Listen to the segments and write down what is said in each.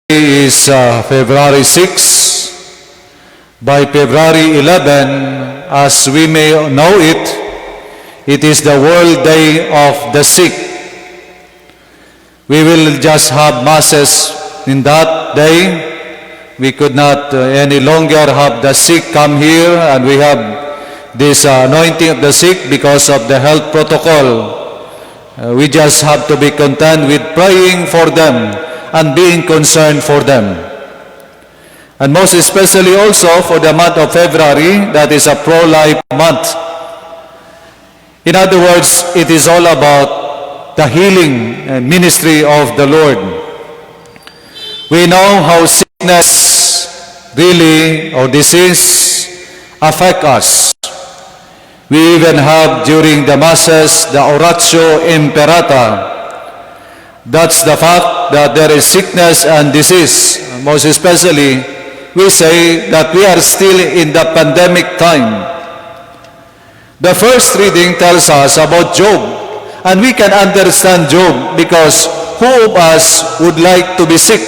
Is February 6. By February 11, as we may know it, it is the World Day of the Sick. We will just have masses in that day. We could not any longer have the sick come here, and we have this anointing of the sick because of the health protocol. We just have to be content with praying for them and being concerned for them. And most especially also for the month of February, that is a pro-life month. In other words, it is all about the healing ministry of the Lord. We know how sickness really, or disease, affect us. We even have during the masses the oratio imperata. That's the fact that there is sickness and disease. Most especially, we say that we are still in the pandemic time. The first reading tells us about Job, and we can understand Job because who of us would like to be sick?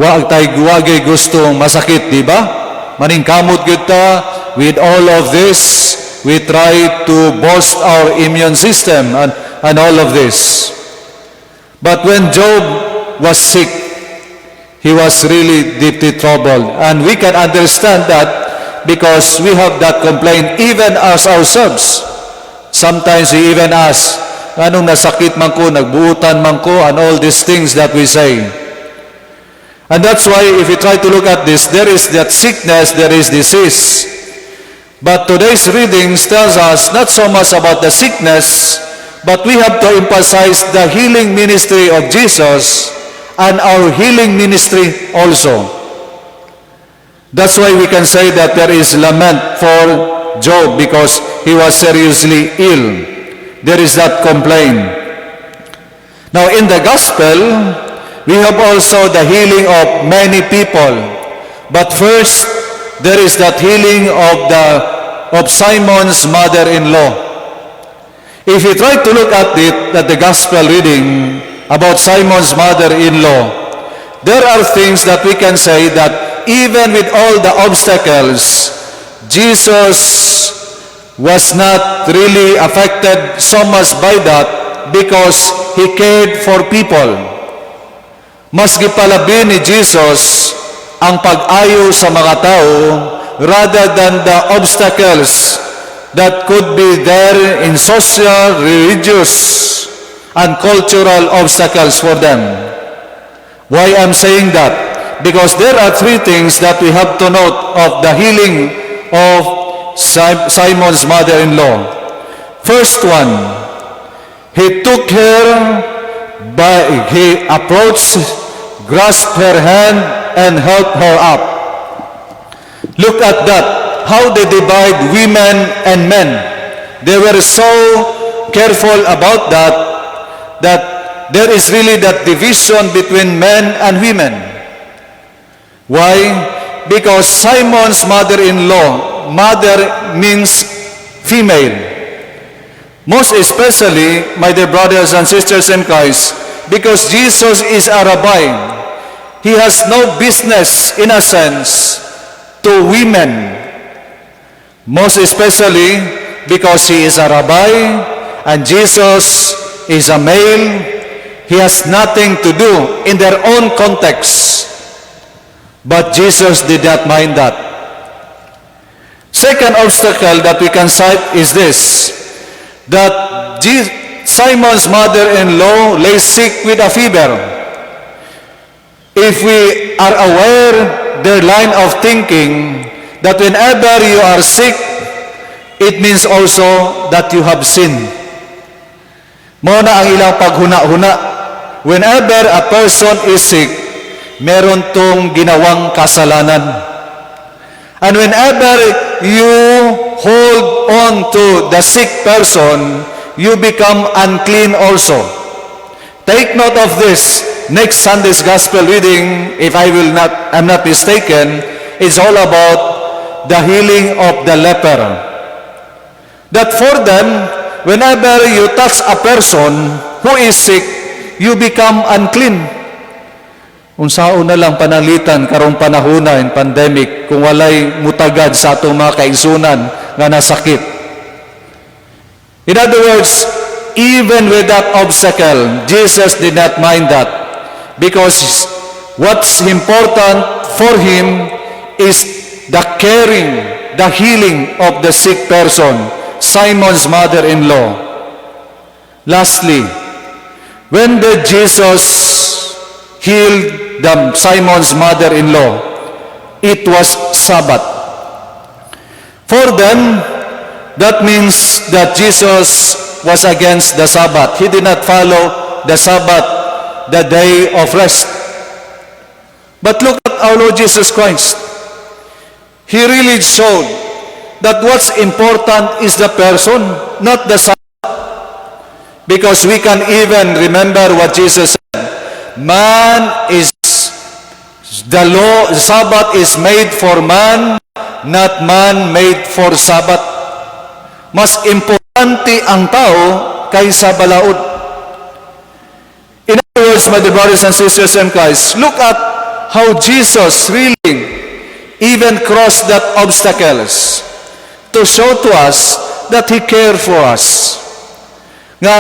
Wag gustong masakit, di ba? Maningkamot kita with all of this. We try to boost our immune system and all of this. But when Job was sick, he was really deeply troubled. And we can understand that because we have that complaint even as ourselves. Sometimes we even ask, anong nasakit man ko, nagbuutan man ko, and all these things that we say. And that's why if you try to look at this, there is that sickness, there is disease. But today's readings tells us not so much about the sickness, but we have to emphasize the healing ministry of Jesus and our healing ministry also. That's why we can say that there is lament for Job because he was seriously ill. There is that complaint. Now in the gospel, we have also the healing of many people. But first, there is that healing of Simon's mother-in-law. If you try to look at it, at the gospel reading about Simon's mother-in-law, there are things that we can say that even with all the obstacles, Jesus was not really affected so much by that because He cared for people. Mas gipalabi ni Jesus ang pag-ayo sa mga tao rather than the obstacles that could be there in social, religious, and cultural obstacles for them. Why I'm saying that? Because there are three things that we have to note of the healing of Simon's mother-in-law. First one, he took her he approached, grasped her hand, and helped her up. Look at that. How they divide women and men. They were so careful about that there is really that division between men and women. Why? Because Simon's mother-in-law, mother means female. Most especially, my dear brothers and sisters in Christ, because Jesus is a rabbi. He has no business, in a sense, to women. Most especially because he is a rabbi and Jesus is a male. He has nothing to do in their own context. But Jesus did not mind that. Second obstacle that we can cite is this, that Simon's mother-in-law lay sick with a fever. If we are aware their line of thinking, that whenever you are sick, it means also that you have sinned. Muna ang ilang paghuna-huna. Whenever a person is sick, meron tong ginawang kasalanan. And whenever you hold on to the sick person, you become unclean also. Take note of this. Next Sunday's gospel reading, if I'm not mistaken, is all about the healing of the leper. That for them, whenever you touch a person who is sick, you become unclean. Unsao na lang panalitan karong panahona in pandemic kung walay mutagad sa atong mga kaigsunan nga nasakit. In other words, even with that obstacle, Jesus did not mind that because what's important for him is the caring, the healing of the sick person, Simon's mother-in-law. Lastly, when did Jesus heal Simon's mother-in-law? It was Sabbath. For them, that means that Jesus was against the Sabbath. He did not follow the Sabbath, the day of rest. But look at our Lord Jesus Christ. He really showed that what's important is the person, not the Sabbath. Because we can even remember what Jesus said. Man is the law, Sabbath is made for man, not man made for Sabbath. Mas importante ang tao kaysa balaod. In other words, my dear brothers and sisters in Christ, look at how Jesus really even crossed that obstacles to show to us that He cared for us. Nga,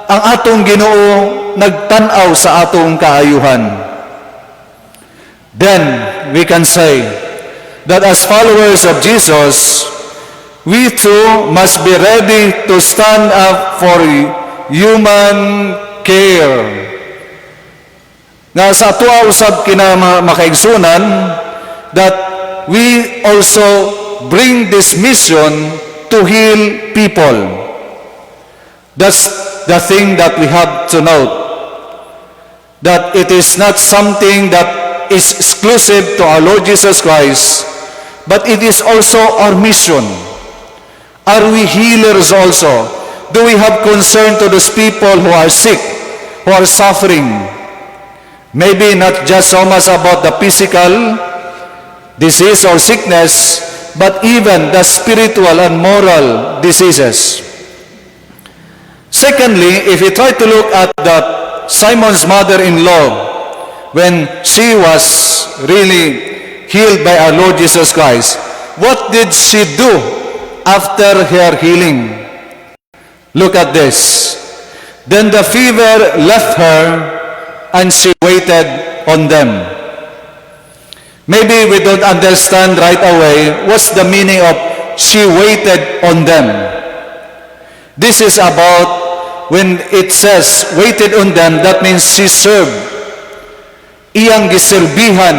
ang atong Ginoo nagtanaw sa atong kaayuhan. Then, we can say that as followers of Jesus, we too must be ready to stand up for human care. Nga sa atua usab kina makaigsunan that we also bring this mission to heal people. That's the thing that we have to note. That it is not something that is exclusive to our Lord Jesus Christ, but it is also our mission. Are we healers also? Do we have concern to those people who are sick, who are suffering? Maybe not just so much about the physical disease or sickness, but even the spiritual and moral diseases. Secondly, if we try to look at Simon's mother-in-law, when she was really healed by our Lord Jesus Christ, what did she do after her healing? Look at this. Then the fever left her, and she waited on them. Maybe we don't understand right away what's the meaning of she waited on them. This is about when it says waited on them, that means she served. Iyang giserbihan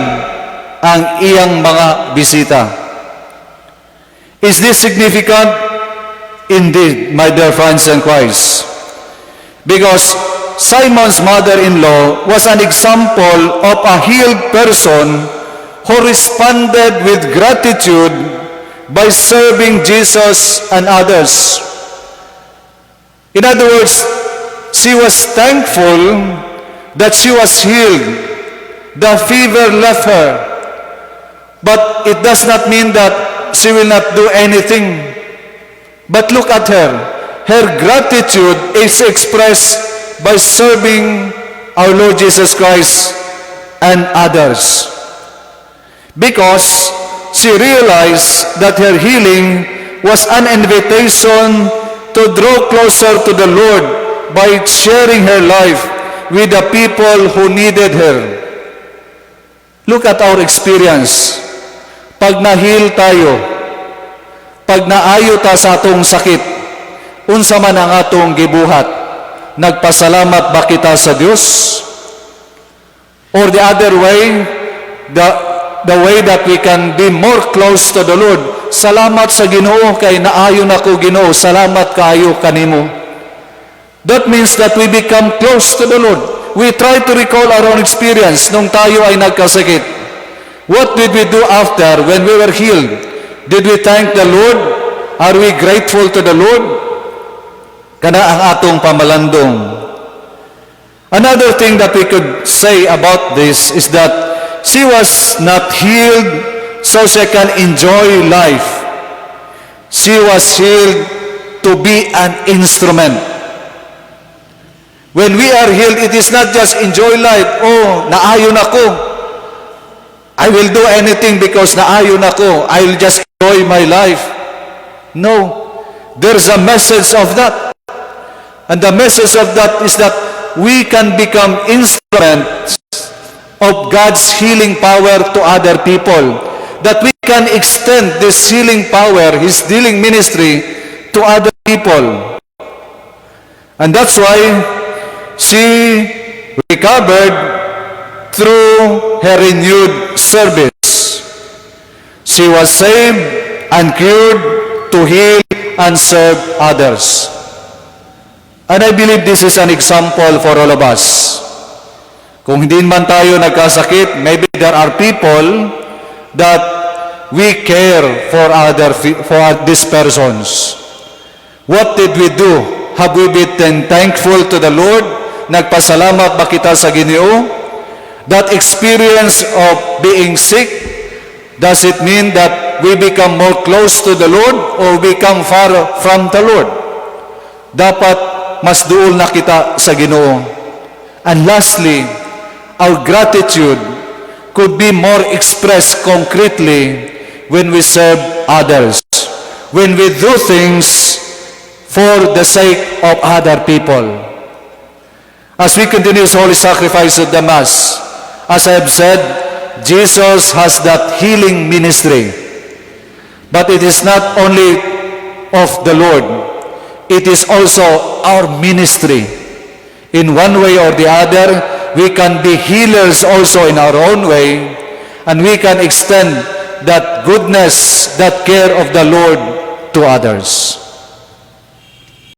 ang iyang mga bisita. Is this significant? Indeed, my dear friends in Christ. Because Simon's mother-in-law was an example of a healed person who responded with gratitude by serving Jesus and others. In other words, she was thankful that she was healed. The fever left her. But it does not mean that she will not do anything. But look at her. Her gratitude is expressed by serving our Lord Jesus Christ and others. Because she realized that her healing was an invitation to draw closer to the Lord by sharing her life with the people who needed her. Look at our experience. Pag na-heal tayo, pag naayo ta sa atong sakit, unsa man ang atong gibuhat, nagpasalamat ba kita sa Dios? Or the other way, the way that we can be more close to the Lord, salamat sa Ginoo kay naayo nako Ginoo, salamat kaayo kanimo. That means that we become close to the Lord. We try to recall our own experience nung tayo ay nagkasakit. What did we do after when we were healed? Did we thank the Lord? Are we grateful to the Lord? Kana ang atong pamalandong. Another thing that we could say about this is that she was not healed so she can enjoy life. She was healed to be an instrument. When we are healed, it is not just enjoy life. Oh, naayon ako. I will do anything because naayon ako. I will just enjoy my life. No. There's a message of that. And the message of that is that we can become instruments of God's healing power to other people. That we can extend this healing power, His healing ministry, to other people. And that's why she recovered through her renewed service. She was saved and cured to heal and serve others. And I believe this is an example for all of us. Kung hindi man tayo nagkasakit, maybe there are people that we care for these persons. What did we do? Have we been thankful to the Lord? Nagpasalamat ba kita sa Ginoo? That experience of being sick, does it mean that we become more close to the Lord or become far from the Lord? Dapat mas duol na kita sa Ginoo. And lastly, our gratitude could be more expressed concretely when we serve others, when we do things for the sake of other people. As we continue the holy sacrifice of the Mass, as I have said, Jesus has that healing ministry. But it is not only of the Lord, it is also our ministry. In one way or the other, we can be healers also in our own way, and we can extend that goodness, that care of the Lord to others.